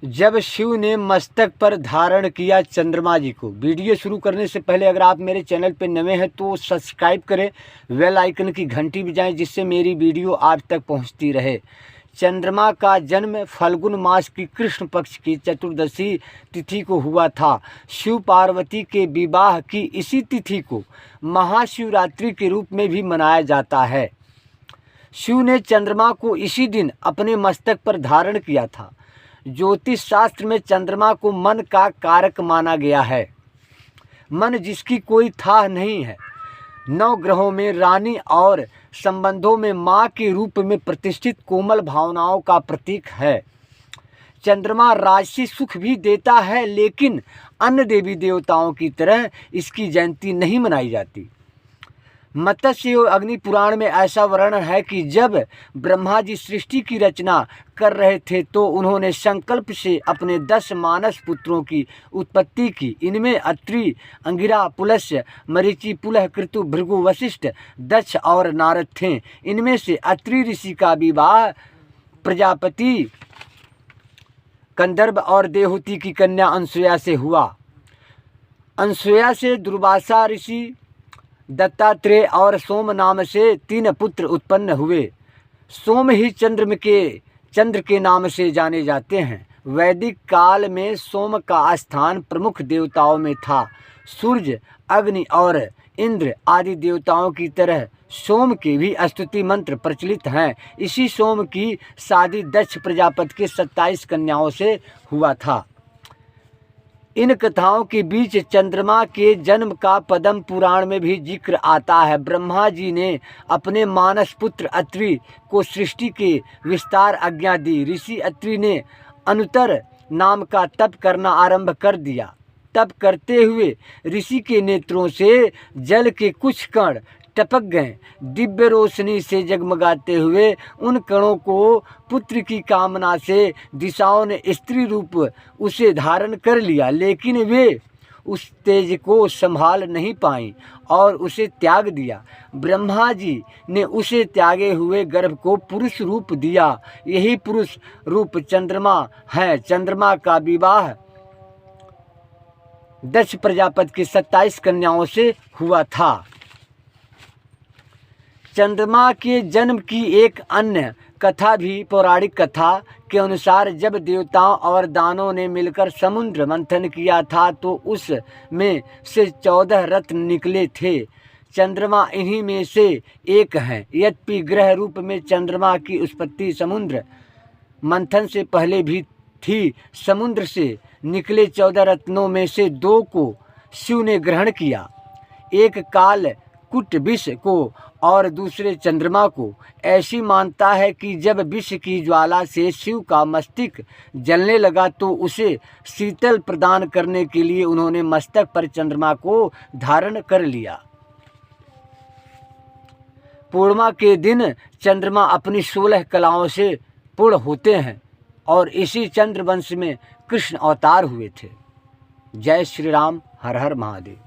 जब शिव ने मस्तक पर धारण किया चंद्रमा जी को। वीडियो शुरू करने से पहले अगर आप मेरे चैनल पर नए हैं तो सब्सक्राइब करें, बेल आइकन की घंटी बजाएं जिससे मेरी वीडियो आप तक पहुंचती रहे। चंद्रमा का जन्म फल्गुन मास की कृष्ण पक्ष की चतुर्दशी तिथि को हुआ था। शिव पार्वती के विवाह की इसी तिथि को महाशिवरात्रि के रूप में भी मनाया जाता है। शिव ने चंद्रमा को इसी दिन अपने मस्तक पर धारण किया था। ज्योतिष शास्त्र में चंद्रमा को मन का कारक माना गया है। मन जिसकी कोई था नहीं है, 9 ग्रहों में रानी और संबंधों में माँ के रूप में प्रतिष्ठित कोमल भावनाओं का प्रतीक है। चंद्रमा राजसी सुख भी देता है, लेकिन अन्य देवी देवताओं की तरह इसकी जयंती नहीं मनाई जाती। मत्स्य और अग्नि पुराण में ऐसा वर्णन है कि जब ब्रह्मा जी सृष्टि की रचना कर रहे थे तो उन्होंने संकल्प से अपने 10 मानस पुत्रों की उत्पत्ति की। इनमें अत्रि, अंगिरा, पुलस्त्य, मरीचि, पुलह, कृतु, भृगु, वशिष्ठ, दक्ष और नारद थे। इनमें से अत्रि ऋषि का विवाह प्रजापति कंदर्प और देवहूति की कन्या अनसुया से हुआ। अनसुया से दुर्वासा ऋषि, दत्तात्रेय और सोम नाम से 3 पुत्र उत्पन्न हुए। सोम ही चंद्र के नाम से जाने जाते हैं। वैदिक काल में सोम का स्थान प्रमुख देवताओं में था। सूर्य, अग्नि और इंद्र आदि देवताओं की तरह सोम के भी स्तुति मंत्र प्रचलित हैं। इसी सोम की शादी दक्ष प्रजापति के 27 कन्याओं से हुआ था। इन कथाओं के बीच चंद्रमा के जन्म का पद्म पुराण में भी जिक्र आता है। ब्रह्मा जी ने अपने मानस पुत्र अत्रि को सृष्टि के विस्तार आज्ञा दी। ऋषि अत्रि ने अनुत्तर नाम का तप करना आरंभ कर दिया। तप करते हुए ऋषि के नेत्रों से जल के कुछ कण टपक गए। दिव्य रोशनी से जगमगाते हुए उन कणों को पुत्र की कामना से दिशाओं ने स्त्री रूप उसे धारण कर लिया, लेकिन वे उस तेज को संभाल नहीं पाई और उसे त्याग दिया। ब्रह्मा जी ने उसे त्यागे हुए गर्भ को पुरुष रूप दिया। यही पुरुष रूप चंद्रमा है। चंद्रमा का विवाह दक्ष प्रजापति की 27 कन्याओं से हुआ था। चंद्रमा के जन्म की एक अन्य कथा भी पौराणिक कथा के अनुसार जब देवताओं और दानों ने मिलकर समुद्र मंथन किया था तो उसमें से 14 रत्न निकले थे। चंद्रमा इन्हीं में से एक है। यद्यपि ग्रह रूप में चंद्रमा की उत्पत्ति समुद्र मंथन से पहले भी थी। समुद्र से निकले 14 रत्नों में से 2 को शिव ने ग्रहण किया, एक काल कुट विष को और दूसरे चंद्रमा को। ऐसी मानता है कि जब विष की ज्वाला से शिव का मस्तिष्क जलने लगा तो उसे शीतल प्रदान करने के लिए उन्होंने मस्तक पर चंद्रमा को धारण कर लिया। पूर्णिमा के दिन चंद्रमा अपनी 16 कलाओं से पूर्ण होते हैं और इसी चंद्रवंश में कृष्ण अवतार हुए थे। जय श्री राम, हर हर महादेव।